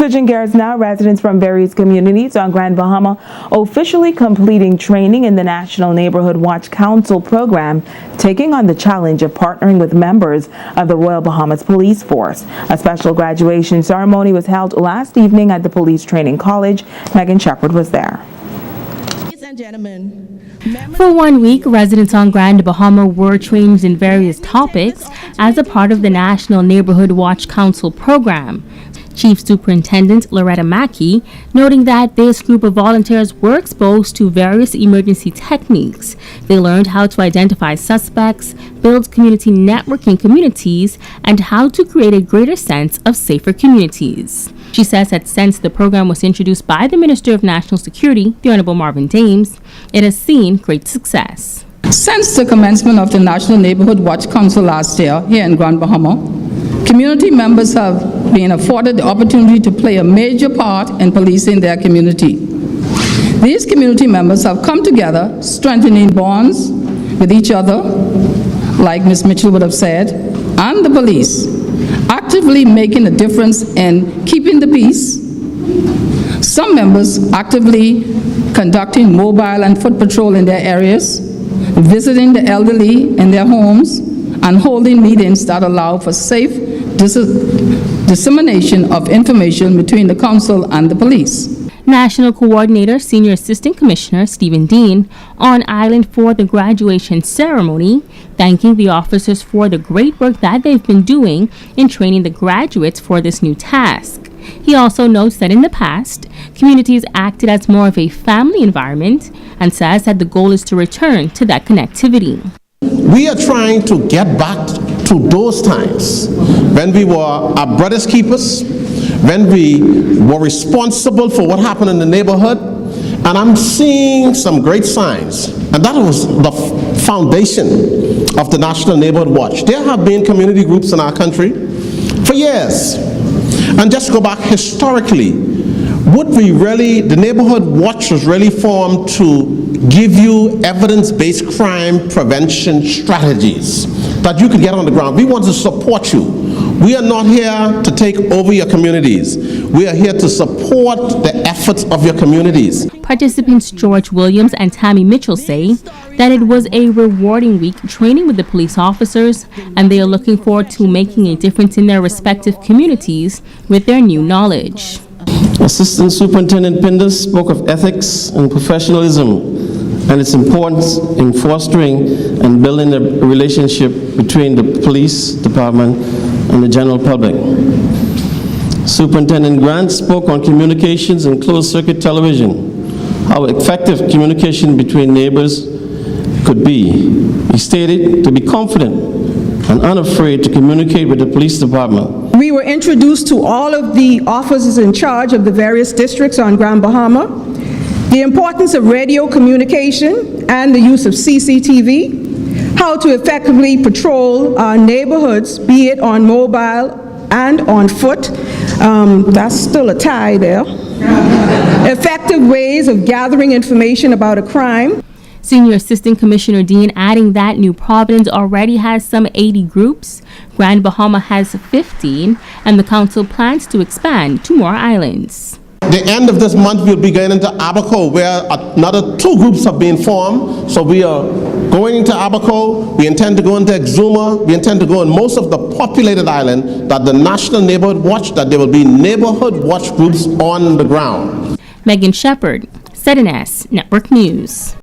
Switching gears now, residents from various communities on Grand Bahama officially completing training in the National Neighborhood Watch Council program, taking on the challenge of partnering with members of the Royal Bahamas Police Force. A special graduation ceremony was held last evening at the Police Training College. Megan Shepard was there. Ladies and gentlemen, for 1 week, residents on Grand Bahama were trained in various topics as a part of the National Neighborhood Watch Council program. Chief Superintendent Loretta Mackey noting that this group of volunteers were exposed to various emergency techniques. They learned how to identify suspects, build community networking communities, and how to create a greater sense of safer communities. She says that since the program was introduced by the Minister of National Security, the Honorable Marvin Dames, it has seen great success. Since the commencement of the National Neighborhood Watch Council last year here in Grand Bahama, community members have been afforded the opportunity to play a major part in policing their community. These community members have come together, strengthening bonds with each other, like Ms. Mitchell would have said, and the police, actively making a difference in keeping the peace. Some members actively conducting mobile and foot patrol in their areas, visiting the elderly in their homes, and holding meetings that allow for safe dissemination of information between the council and the police. National Coordinator, Senior Assistant Commissioner Stephen Dean on island for the graduation ceremony, thanking the officers for the great work that they've been doing in training the graduates for this new task. He also notes that in the past, communities acted as more of a family environment and says that the goal is to return to that connectivity. We are trying to get back to those times when we were our brothers' keepers, when we were responsible for what happened in the neighborhood, and I'm seeing some great signs. And that was the foundation of the National Neighborhood Watch. There have been community groups in our country for years. And just go back historically, the Neighborhood Watch was really formed to give you evidence-based crime prevention strategies that you can get on the ground. We want to support you. We are not here to take over your communities. We are here to support the efforts of your communities. Participants George Williams and Tammy Mitchell say that it was a rewarding week training with the police officers, and they are looking forward to making a difference in their respective communities with their new knowledge. Assistant Superintendent Pindus spoke of ethics and professionalism and its importance in fostering and building a relationship between the police department and the general public. Superintendent Grant spoke on communications and closed-circuit television, how effective communication between neighbors could be. He stated to be confident and unafraid to communicate with the police department. We were introduced to all of the officers in charge of the various districts on Grand Bahama, the importance of radio communication and the use of CCTV, how to effectively patrol our neighborhoods, be it on mobile and on foot. That's still a tie there. Effective ways of gathering information about a crime. Senior Assistant Commissioner Dean adding that New Providence already has some 80 groups, Grand Bahama has 15, and the council plans to expand to more islands. The end of this month, we'll be going into Abaco, where another 2 groups have been formed. So we are going into Abaco, we intend to go into Exuma, we intend to go in most of the populated island that the National Neighborhood Watch, that there will be neighborhood watch groups on the ground. Megan Shepard, ZNS Network News.